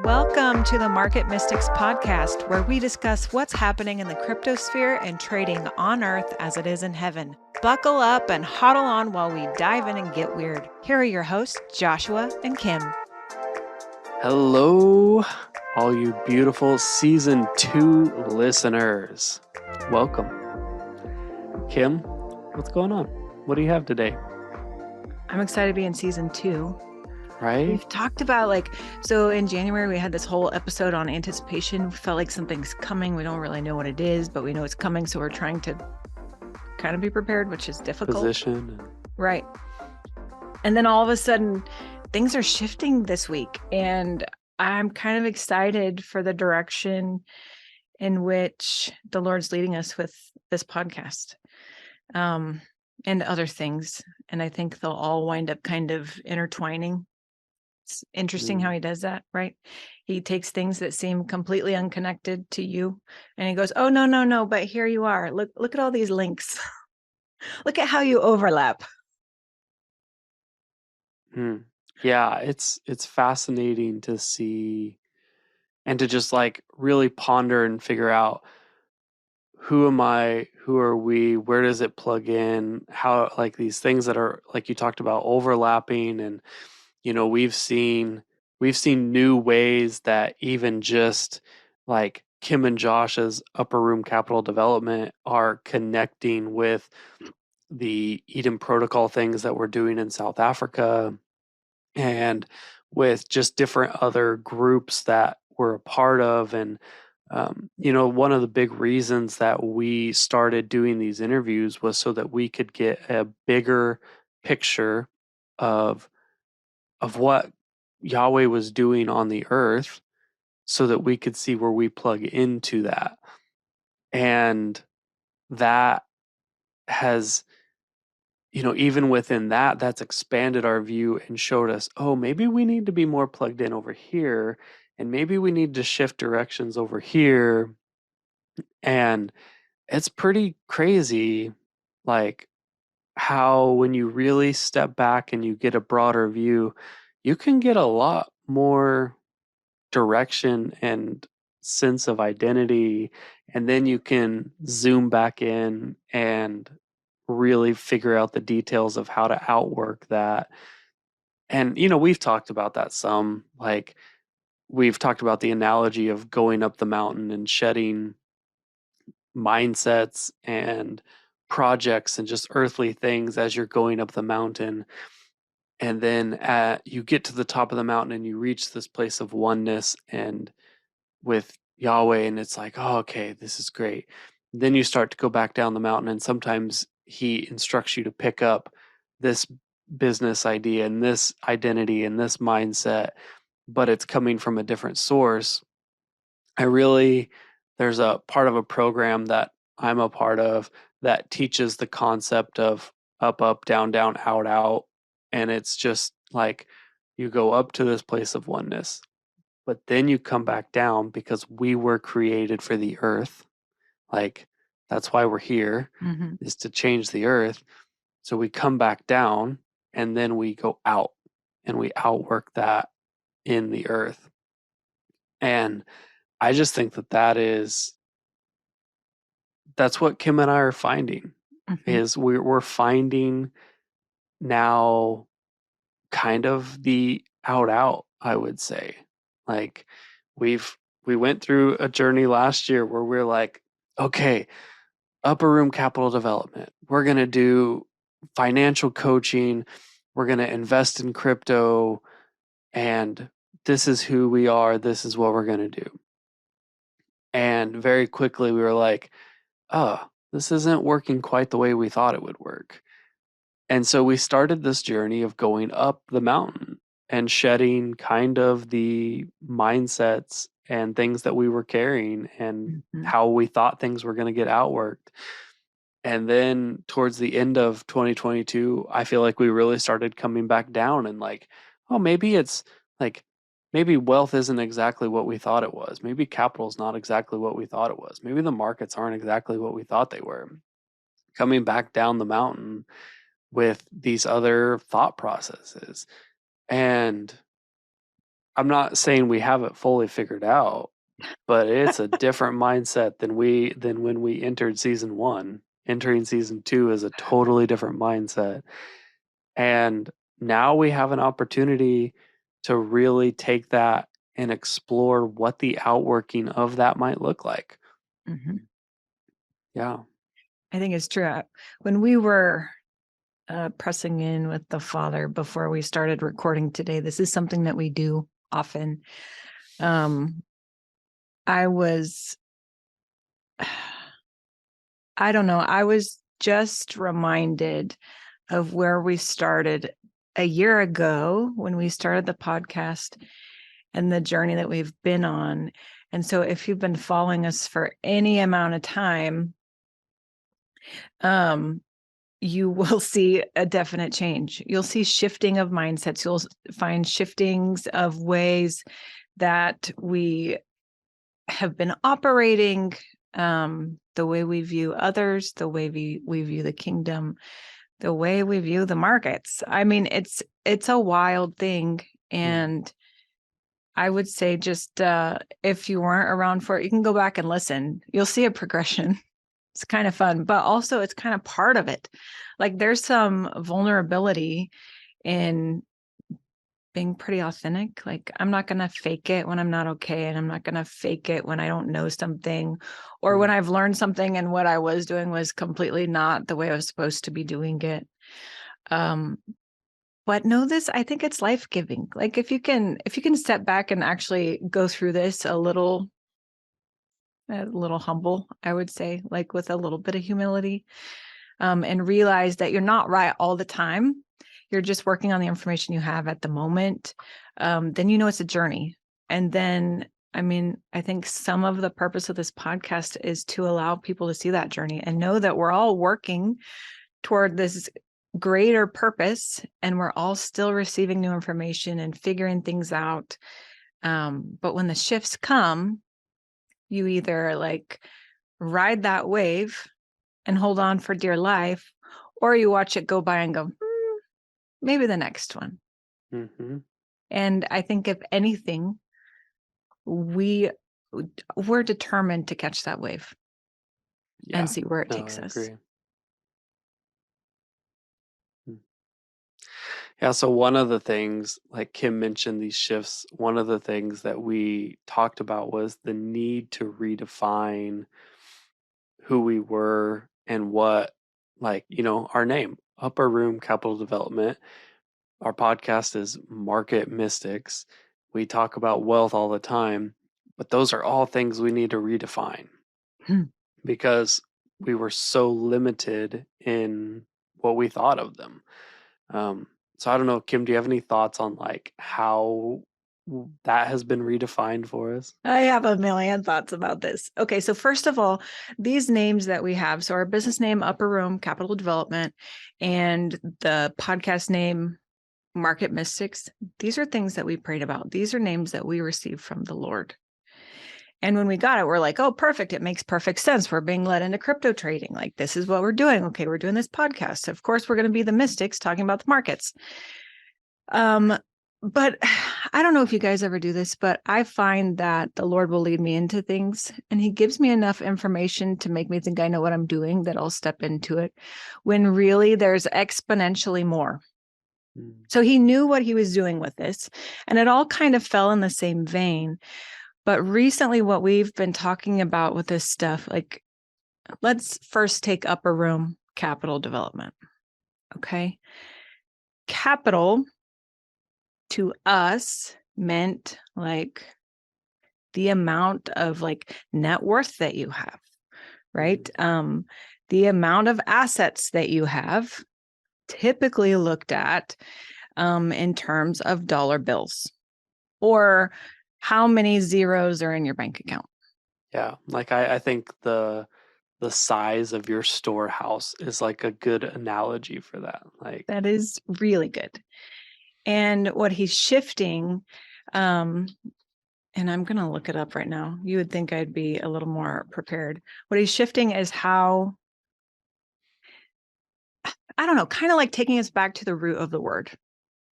Welcome to the Market Mystics podcast, where we discuss what's happening in the cryptosphere and trading on Earth as it is in heaven. Buckle up and huddle on while we dive in and get weird. Here are your hosts, Joshua and Kim. Hello, all you beautiful Season 2 listeners. Welcome. Kim, what's going on? What do you have today? I'm excited to be in Season 2. Right? We've talked about so in January, we had this whole episode on anticipation. We felt like something's coming. We don't really know what it is, but we know it's coming. So we're trying to kind of be prepared, which is difficult. Position. Right. And then all of a sudden, things are shifting this week. And I'm kind of excited for the direction in which the Lord's leading us with this podcast and other things. And I think they'll all wind up kind of intertwining. It's interesting how he does that, right? He takes things that seem completely unconnected to you and he goes, oh, no, but here you are. Look at all these links. Look at how you overlap. Yeah, it's fascinating to see and to just really ponder and figure out who am I, who are we, where does it plug in, how these things that are like you talked about overlapping, and we've seen new ways that even just like Kim and Josh's Upper Room Capital Development are connecting with the Eden Protocol things that we're doing in South Africa, and with just different other groups that we're a part of. And one of the big reasons that we started doing these interviews was so that we could get a bigger picture of what Yahweh was doing on the earth, so that we could see where we plug into that. And that has, even within that, that's expanded our view and showed us, oh, maybe we need to be more plugged in over here, and maybe we need to shift directions over here. And it's pretty crazy, like how when you really step back and you get a broader view, you can get a lot more direction and sense of identity, and then you can zoom back in and really figure out the details of how to outwork that. And we've talked about that some, like we've talked about the analogy of going up the mountain and shedding mindsets and projects and just earthly things as you're going up the mountain. And then you get to the top of the mountain and you reach this place of oneness and with Yahweh, and it's like, oh, okay, this is great. Then you start to go back down the mountain, and sometimes he instructs you to pick up this business idea and this identity and this mindset, but it's coming from a different source. There's a part of a program that I'm a part of that teaches the concept of up, up, down, down, out, out. And it's just like you go up to this place of oneness, but then you come back down because we were created for the earth. Like that's why we're here, is to change the earth. So we come back down and then we go out and we outwork that in the earth. And I just think that's what Kim and I are finding, is we're finding now kind of the out, I would say. Like we went through a journey last year where we're like, okay, Upper Room Capital Development, we're going to do financial coaching, we're going to invest in crypto, and this is who we are, this is what we're going to do. And very quickly we were like, oh, this isn't working quite the way we thought it would work. And so we started this journey of going up the mountain and shedding kind of the mindsets and things that we were carrying and how we thought things were going to get outworked. And then towards the end of 2022, I feel like we really started coming back down and like, oh, maybe it's like, maybe wealth isn't exactly what we thought it was. Maybe capital is not exactly what we thought it was. Maybe the markets aren't exactly what we thought they were. Coming back down the mountain with these other thought processes. And I'm not saying we have it fully figured out, but it's a different mindset than when we entered season 1. Entering season 2 is a totally different mindset. And now we have an opportunity to really take that and explore what the outworking of that might look like. Mhm. Yeah. I think it's true. When we were pressing in with the Father before we started recording today, this is something that we do often. I was, I don't know, I was just reminded of where we started a year ago when we started the podcast and the journey that we've been on. And so if you've been following us for any amount of time, you will see a definite change. You'll see shifting of mindsets. You'll find shiftings of ways that we have been operating, the way we view others, the way we view the kingdom, the way we view the markets. I mean, it's a wild thing. And I would say just if you weren't around for it, you can go back and listen. You'll see a progression. It's kind of fun, but also it's kind of part of it. Like there's some vulnerability in being pretty authentic. Like I'm not going to fake it when I'm not okay. And I'm not going to fake it when I don't know something or when I've learned something and what I was doing was completely not the way I was supposed to be doing it. But know this, I think it's life-giving. Like if you can step back and actually go through this a little humble, I would say, like with a little bit of humility, and realize that you're not right all the time. You're just working on the information you have at the moment. Then you know it's a journey. And then, I mean, I think some of the purpose of this podcast is to allow people to see that journey and know that we're all working toward this greater purpose and we're all still receiving new information and figuring things out. But when the shifts come, you either like ride that wave and hold on for dear life, or you watch it go by and go, maybe the next one. Mm-hmm. And I think if anything, we're determined to catch that wave Yeah. and see where it No, I takes us. agree. Yeah, so one of the things, like Kim mentioned these shifts, one of the things that we talked about was the need to redefine who we were and what, like, our name, Upper Room Capital Development. Our podcast is Market Mystics. We talk about wealth all the time, but those are all things we need to redefine because we were so limited in what we thought of them. Um, so I don't know, Kim, do you have any thoughts on like how that has been redefined for us? I have a million thoughts about this. Okay, so first of all, these names that we have, so our business name, Upper Room Capital Development, and the podcast name, Market Mystics, these are things that we prayed about. These are names that we received from the Lord. And when we got it, we're like, oh, perfect. It makes perfect sense. We're being led into crypto trading. Like, this is what we're doing. Okay, we're doing this podcast. Of course, we're going to be the mystics talking about the markets. But I don't know if you guys ever do this, but I find that the Lord will lead me into things and he gives me enough information to make me think I know what I'm doing that I'll step into it when really there's exponentially more. So he knew what he was doing with this, and it all kind of fell in the same vein. But recently, what we've been talking about with this stuff, like, let's first take Upper Room Capital Development. Okay. Capital to us meant like the amount of like net worth that you have, right? The amount of assets that you have, typically looked at in terms of dollar bills or how many zeros are in your bank account. Yeah, like I think the size of your storehouse is like a good analogy for that. Like, That is really good. And what he's shifting, and I'm going to look it up right now. You would think I'd be a little more prepared. What he's shifting is how, I don't know, kind of like taking us back to the root of the word.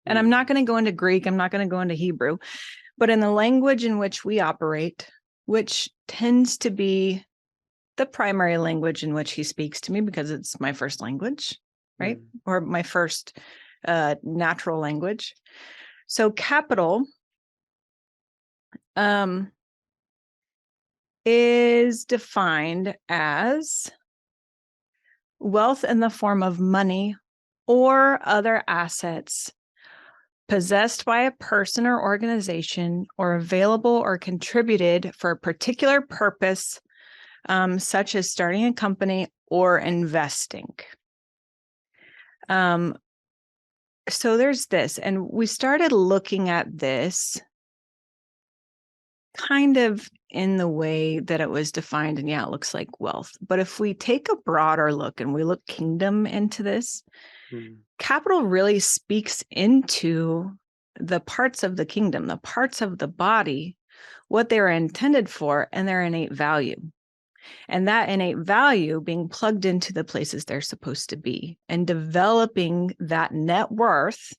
And I'm not going to go into Greek, I'm not going to go into Hebrew, But in the language in which we operate, which tends to be the primary language in which he speaks to me because it's my first language, right? Mm. Or my first natural language. So capital um, is defined as wealth in the form of money or other assets possessed by a person or organization or available or contributed for a particular purpose, such as starting a company or investing. Um, so there's this, and we started looking at this kind of in the way that it was defined, and yeah, it looks like wealth. But if we take a broader look and we look kingdom into this, Mm. capital really speaks into the parts of the kingdom, the parts of the body, what they were intended for, and their innate value. And that innate value being plugged into the places they're supposed to be and developing that net worth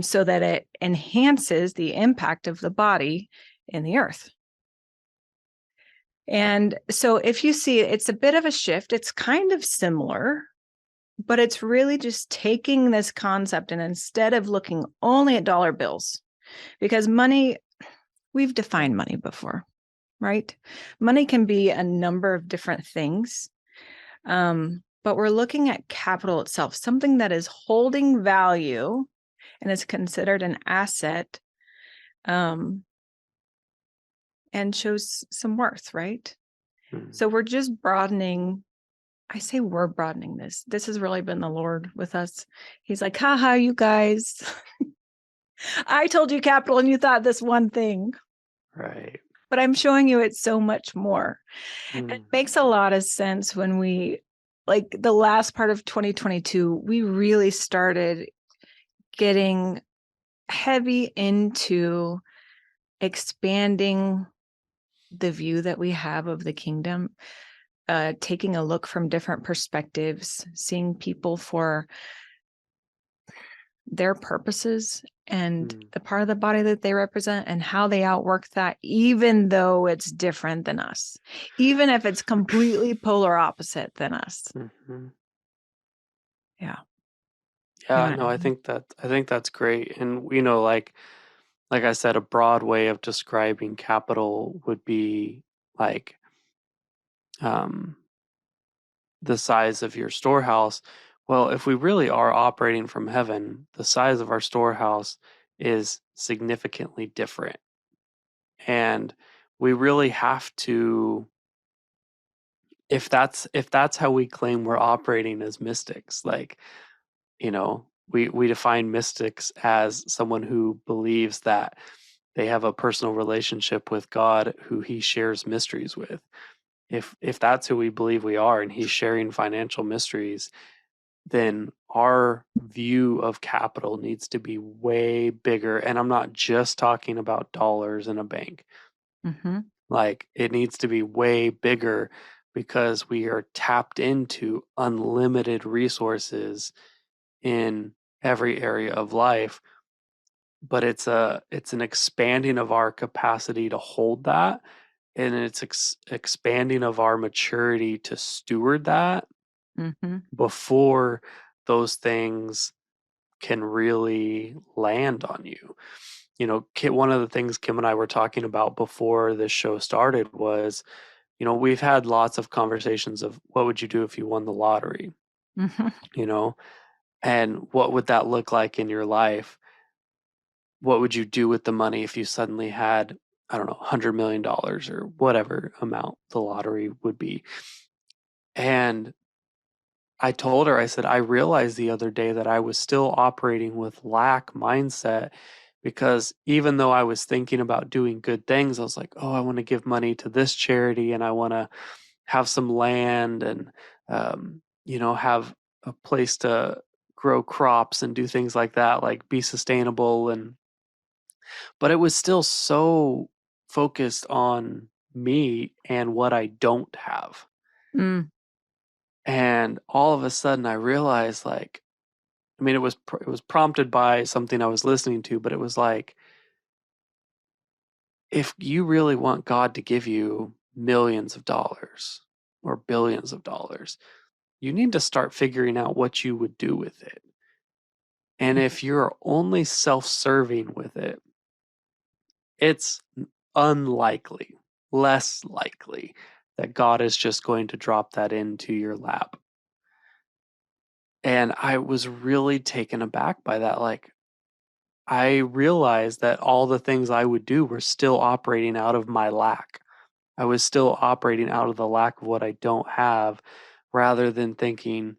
so that it enhances the impact of the body in the earth. And so if you see, it's a bit of a shift. It's kind of similar, but it's really just taking this concept and instead of looking only at dollar bills, because money, we've defined money before, right? Money can be a number of different things. But we're looking at capital itself, something that is holding value and is considered an asset, and shows some worth, right? Mm. So we're just broadening. I say we're broadening this. This has really been the Lord with us. He's like, haha, you guys. I told you capital and you thought this one thing, Right. but I'm showing you it's so much more. It Mm. makes a lot of sense when we, like the last part of 2022, we really started getting heavy into expanding the view that we have of the kingdom, taking a look from different perspectives, seeing people for their purposes and Mm. the part of the body that they represent and how they outwork that, even though it's different than us, even if it's completely polar opposite than us. Mhm. Yeah. Yeah, Yeah. no, I think that's great. And you know, like I said, a broad way of describing capital would be like um the size of your storehouse. Well, if we really are operating from heaven, the size of our storehouse is significantly different. And we really have to, if that's how we claim we're operating as mystics, like, you know, we define mystics as someone who believes that they have a personal relationship with God who he shares mysteries with. If that's who we believe we are and he's sharing financial mysteries, then our view of capital needs to be way bigger. And I'm not just talking about dollars in a bank. Mm-hmm. Like it needs to be way bigger because we are tapped into unlimited resources in every area of life, but it's an expanding of our capacity to hold that, and it's expanding of our maturity to steward that Mm-hmm. before those things can really land on you. You know, one of the things Kim and I were talking about before this show started was, you know, we've had lots of conversations of what would you do if you won the lottery, Mm-hmm. you know, and what would that look like in your life? What would you do with the money if you suddenly had, I don't know, $100 million or whatever amount the lottery would be? And I told her, I said, I realized the other day that I was still operating with lack mindset because even though I was thinking about doing good things, I was like, oh, I want to give money to this charity and I want to have some land and, you know, have a place to grow crops and do things like that, like be sustainable. And, but it was still so focused on me and what I don't have. Mm. And all of a sudden I realized like, I mean, it was prompted by something I was listening to, but it was like if you really want God to give you millions of dollars or billions of dollars, you need to start figuring out what you would do with it. And Mhm. if you're only self serving with it, it's unlikely, less likely that God is just going to drop that into your lap. And I was really taken aback by that. Like, I realized that all the things I would do were still operating out of my lack. I was still operating out of the lack of what I don't have rather than thinking,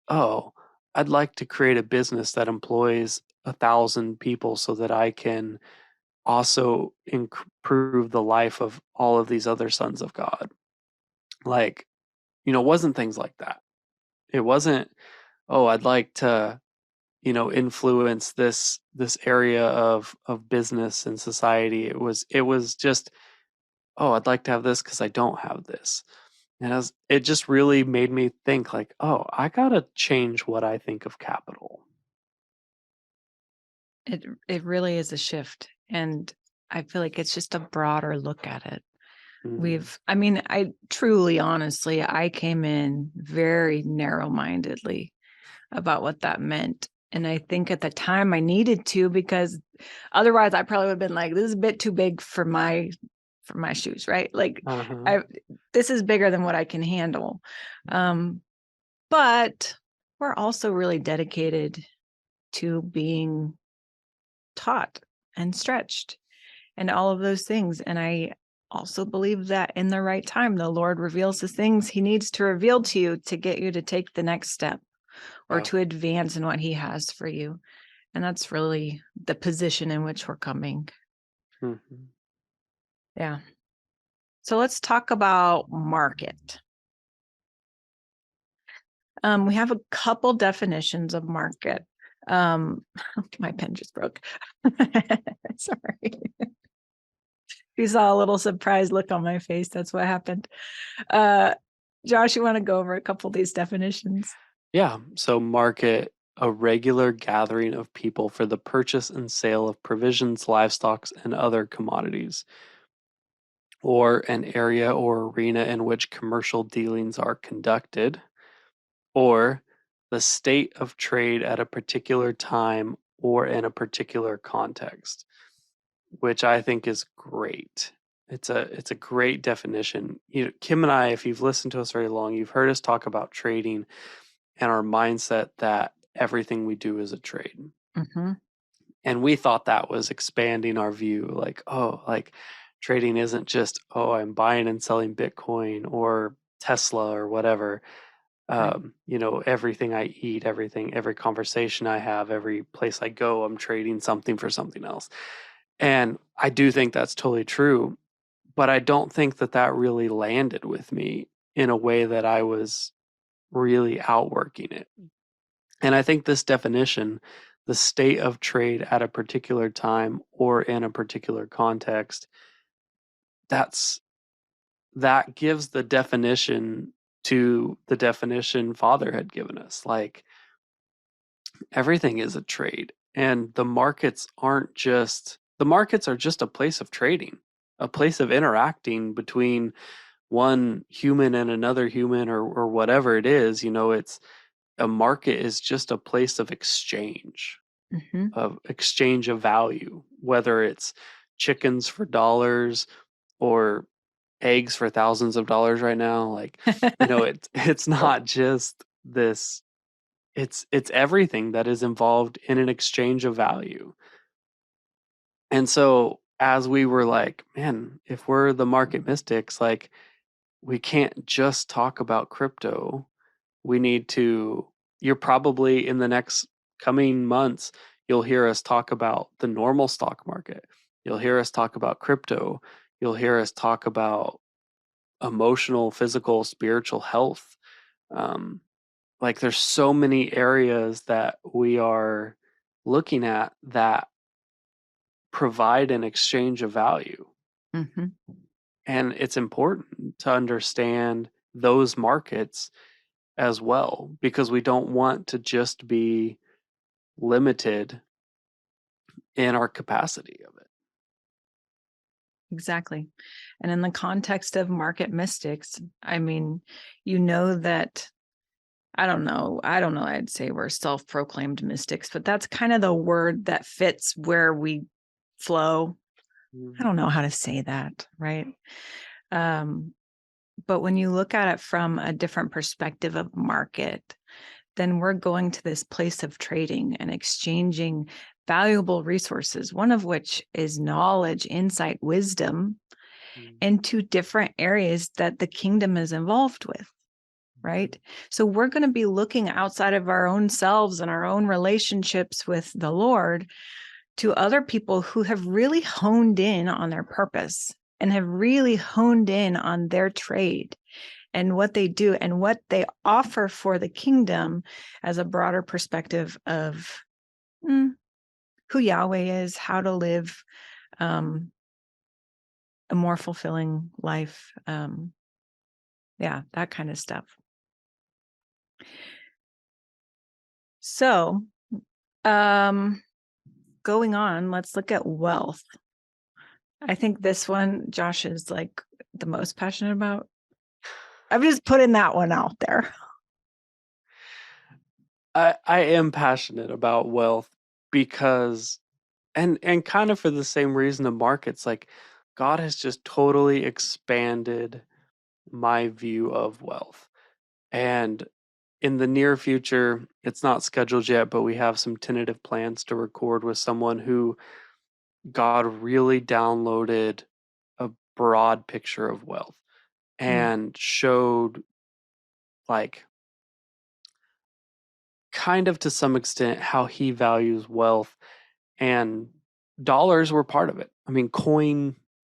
oh, I'd like to create a business that employs 1,000 people so that I can also improve the life of all of these other sons of God. Like, it wasn't things like that. It wasn't, oh, I'd like to, influence this area of business and society. It was just, oh, I'd like to have this because I don't have this. And it just really made me think like, oh, I gotta change what I think of capital. It really is a shift, and I feel like it's just a broader look at it. Mm, I mean, I truly, honestly, I came in very narrow-mindedly about what that meant, and I think at the time I needed to, because otherwise I probably would've been like, "This is a bit too big for my shoes," right? Like, uh-huh. I this is bigger than what I can handle. Um, but we're also really dedicated to being taught and stretched and all of those things. And I also believe that in the right time, the Lord reveals the things he needs to reveal to you to get you to take the next step or Yeah. to advance in what he has for you. And that's really the position in which we're coming. Mhm. Yeah. So let's talk about market. We have a couple definitions of market. Um, my pen just broke. Sorry. You saw a little surprised look on my face. That's what happened. Uh, Josh, you want to go over a couple of these definitions? Yeah. So market, a regular gathering of people for the purchase and sale of provisions, livestock, and other commodities, or an area or arena in which commercial dealings are conducted, or the state of trade at a particular time or in a particular context, which I think is great. It's a great definition. Kim and I, if you've listened to us very long, you've heard us talk about trading and our mindset that everything we do is a trade. Hmm. And we thought that was expanding our view, like, oh, like trading isn't just, oh, I'm buying and selling Bitcoin or Tesla or whatever. Right. Everything I eat, every conversation I have, every place I go, I'm trading something for something else. And I do think that's totally true, but I don't think that that really landed with me in a way that I was really outworking it. And I think this definition, the state of trade at a particular time or in a particular context, that's that gives the definition to the definition Father had given us. Like, everything is a trade, and the markets are just a place of trading, a place of interacting between one human and another human, or whatever it is. It's a market is just a place Hmm. of exchange of value, whether it's chickens for dollars or eggs for thousands of dollars right now. Like, it's not just this, it's everything that is involved in an exchange of value. And so as we were like, man, if we're the market mystics, like, we can't just talk about crypto. We need to You're probably in the next coming months, you'll hear us talk about the normal stock market. You'll hear us talk about crypto. You'll hear us talk about emotional, physical, spiritual health. Um, like, there's so many areas that we are looking at that provide an exchange of value. Hmm. And it's important to understand those markets as well, because we don't want to just be limited in our capacity of it. exactly. And in the context of market mystics, I mean, you know that I don't know, I'd say we're self-proclaimed mystics, but that's kind of the word that fits where we flow. I Mhm. don't know how to say that, right? Um, but when you look at it from a different perspective of market, then we're going to this place of trading and exchanging valuable resources, one of which is knowledge, insight, wisdom, Mhm. into different areas that the kingdom is involved with. Right. So we're going to be looking outside of our own selves and our own relationships with the Lord to other people who have really honed in on their purpose and have really honed in on their trade and what they do and what they offer for the kingdom as a broader perspective of who Yahweh is, how to live um, a more fulfilling life. Yeah, that kind of stuff. So, um, going on, let's look at wealth. I think this one Josh is like the most passionate about. I'm just putting that one out there. I am passionate about wealth because and kind of for the same reason the markets, like God has just totally expanded my view of wealth. And in the near future, it's not scheduled yet, but we have some tentative plans to record with someone who God really downloaded a broad picture of wealth Mm, and showed, like, kind of to some extent how he values wealth, and dollars were part of it. I mean,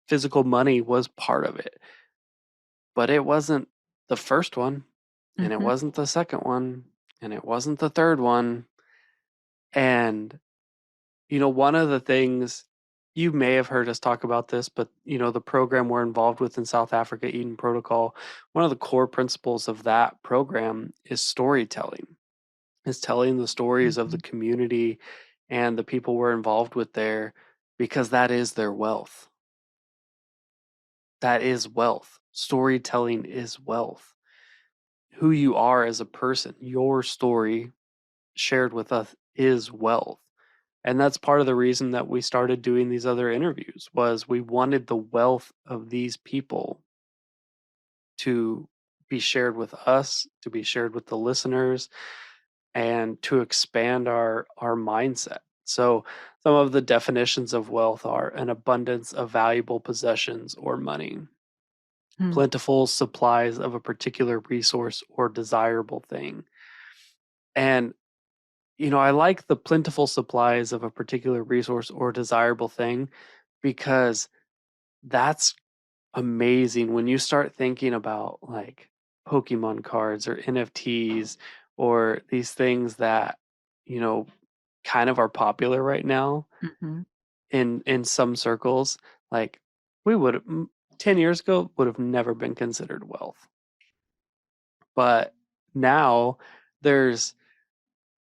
physical money was part of it, but it wasn't the first one, and it mhm, wasn't the second one, and it wasn't the third one. And, one of the things you may have heard us talk about this, but, the program we're involved with in South Africa, Eden Protocol, one of the core principles of that program is storytelling, is telling the stories of the mhm, community and the people we're involved with there, because that is their wealth. That is wealth. Storytelling is wealth. Who you are as a person, your story shared with us is wealth. And that's part of the reason that we started doing these other interviews, was we wanted the wealth of these people to be shared with us, to be shared with the listeners, and to expand our mindset. So some of the definitions of wealth are an abundance of valuable possessions or money, mm, plentiful supplies of a particular resource or desirable thing. And I like the plentiful supplies of a particular resource or desirable thing, because that's amazing when you start thinking about, like, Pokemon cards or NFTs or these things that, you know, kind of are popular right now mhm, in some circles. Like, we would 10 years ago would have never been considered wealth. But now there's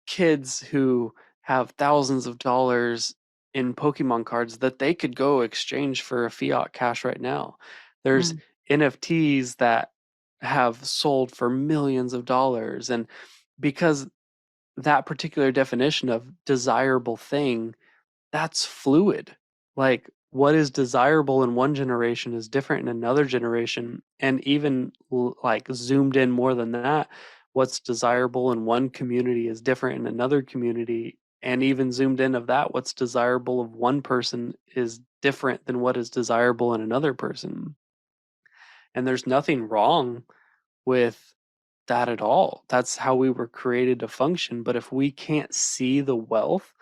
kids who have thousands of dollars in Pokemon cards that they could go exchange for a fiat cash right now. There's mm, NFTs that have sold for millions of dollars. And because that particular definition of desirable thing, that's fluid. Like, what is desirable in one generation is different in another generation. And even like zoomed in more than that, what's desirable in one community is different in another community. And even zoomed in of that, what's desirable of one person is different than what is desirable in another person. And there's nothing wrong with that at all. That's how we were created to function. But if we can't see the wealth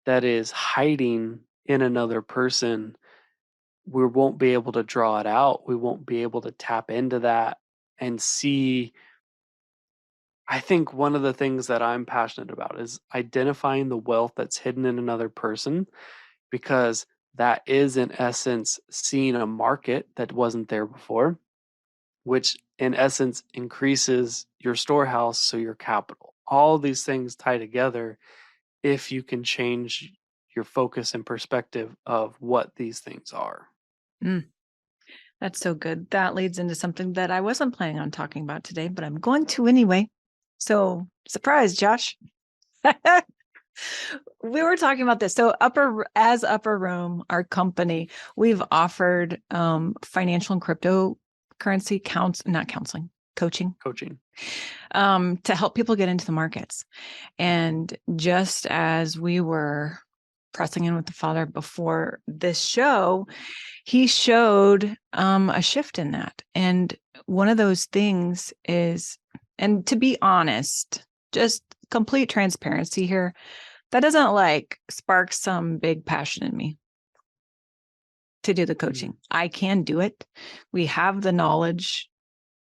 that is hiding in another person, we won't be able to draw it out. We won't be able to tap into that and see. I think one of the things that I'm passionate about is identifying the wealth that's hidden in another person, because that is, in essence, seeing a market that wasn't there before, which in essence increases your storehouse, so your capital. All these things tie together if you can change your focus and perspective of what these things are. Mm, that's so good. That leads into something that I wasn't planning on talking about today, but I'm going to anyway. So, surprise, Josh. We were talking about this. So, Upper Room, our company, we've offered financial and cryptocurrency not counseling, coaching, Coaching. to help people get into the markets. And just as we were pressing in with the Father before this show, he showed a shift in that. And one of those things is, and to be honest, just complete transparency here, that doesn't like spark some big passion in me to do the coaching. I can do it. We have the knowledge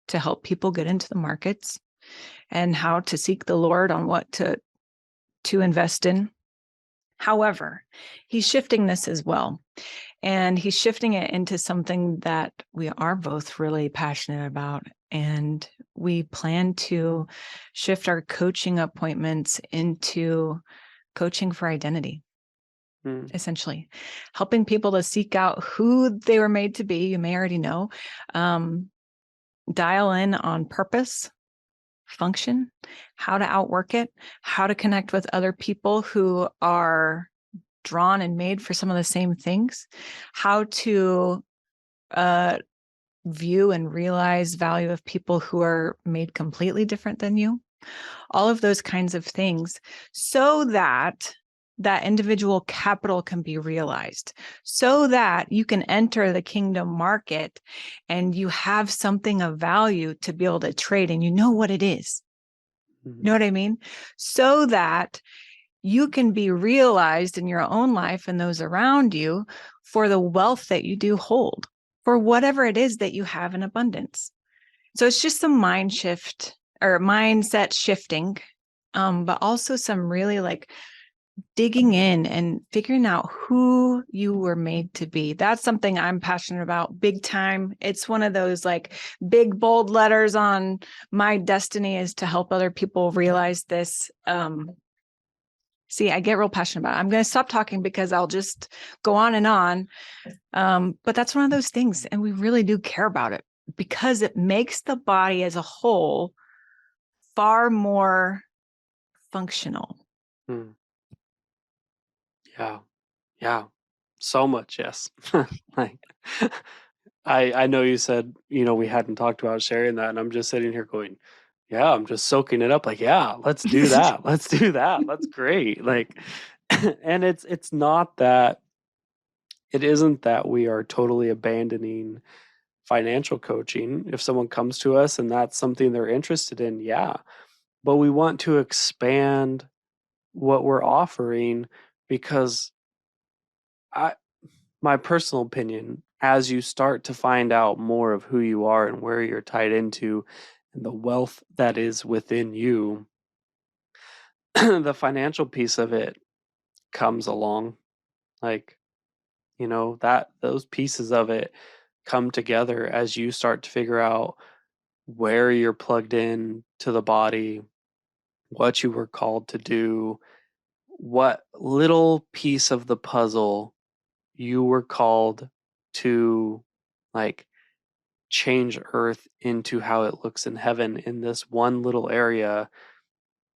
to help people get into the markets and how to seek the Lord on what to invest in. However, he's shifting this as well. And he's shifting it into something that we are both really passionate about. And we plan to shift our coaching appointments into coaching for identity, essentially helping people to seek out who they were made to be. You may already know, dial in on purpose, function, how to outwork it, how to connect with other people who are drawn and made for some of the same things, how to view and realize value of people who are made completely different than you, all of those kinds of things, so that that individual capital can be realized, so that you can enter the kingdom market and you have something of value to be able to trade and you know what it is. You know what I mean? So that you can be realized in your own life and those around you for the wealth that you do hold, for whatever it is that you have in abundance. So it's just some mind shift or mindset shifting, but also some really like digging in and figuring out who you were made to be. That's something I'm passionate about big time. It's one of those like big bold letters on my destiny is to help other people realize this. See, I get real passionate about it. I'm going to stop talking because I'll just go on and on. But that's one of those things. And we really do care about it because it makes the body as a whole far more functional. Yeah. Yeah. So much, yes. Like I know you said, we hadn't talked about sharing that, and I'm just sitting here going, yeah, I'm just soaking it up like, yeah, let's do that. Let's do that. That's great. Like and it's not that it isn't that we are totally abandoning financial coaching. If someone comes to us and that's something they're interested in, yeah. But we want to expand what we're offering because I my personal opinion, as you start to find out more of who you are and where you're tied into and the wealth that is within you, the financial piece of it comes along. Like, that those pieces of it come together as you start to figure out where you're plugged in to the body, what you were called to do, what little piece of the puzzle you were called to like change earth into how it looks in heaven in this one little area.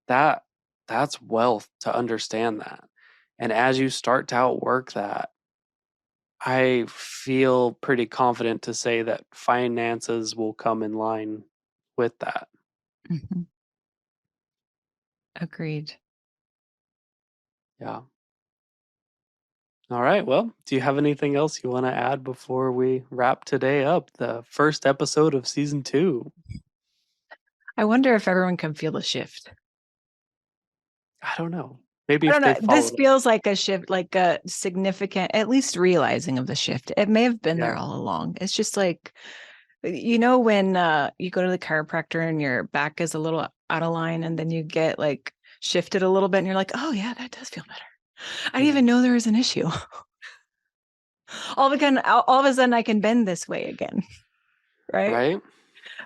That that's wealth to understand that. And as you start to outwork that, I feel pretty confident to say that finances will come in line with that. Mhm. Agreed. Yeah. All right. Well, do you have anything else you want to add before we wrap today up? The first episode of season 2. I wonder if everyone can feel the shift. I don't know. Maybe I if don't know. they This followed it. feels like a shift, like a significant, at least realizing of the shift. It may have been there Yeah. all along. It's just like, when you go to the chiropractor and your back is a little out of line and then you get like shifted a little bit and you're like, oh yeah, that does feel better. I didn't Yeah. even know there was an issue. All of a sudden I can bend this way again. Right.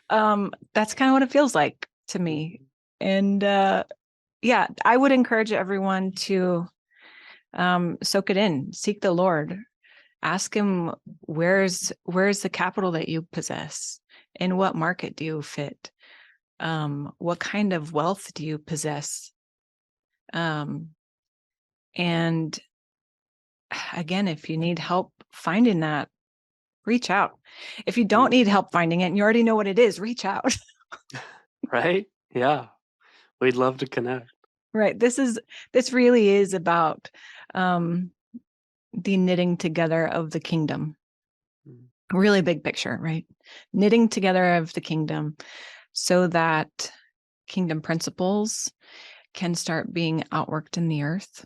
Right? That's kind of what it feels like to me. Mhm. And yeah, I would encourage everyone to soak it in, seek the Lord, Ask him, where's the capital that you possess? In what market do you fit? What kind of wealth do you possess? And again, if you need help finding that, reach out. If you don't need help finding it and you already know what it is, reach out. Right? Yeah. We'd love to connect. Right. This really is about the knitting together of the kingdom. Really big picture, right? Knitting together of the kingdom so that kingdom principles can start being outworked in the earth.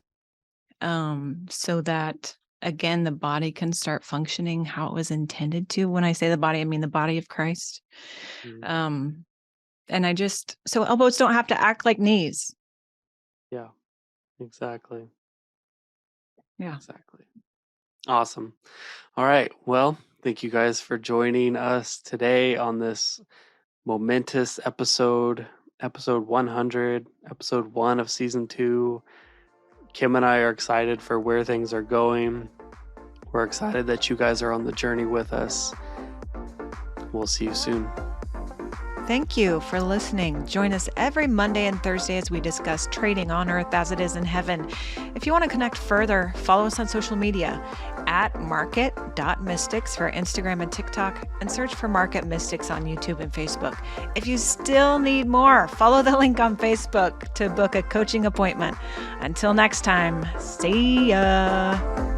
So that, again, the body can start functioning how it was intended to. When I say the body, I mean the body of Christ. Mm. And so elbows don't have to act like knees. Yeah, exactly. Yeah. Exactly. Awesome. All right. Well, thank you guys for joining us today on this momentous episode 100, episode 1 of season 2. Kim and I are excited for where things are going. We're excited that you guys are on the journey with us. We'll see you soon. Thank you for listening. Join us every Monday and Thursday as we discuss trading on earth as it is in heaven. If you want to connect further, follow us on social media at market.mystics for Instagram and TikTok, and search for Market Mystics on YouTube and Facebook. If you still need more, follow the link on Facebook to book a coaching appointment. Until next time, see ya.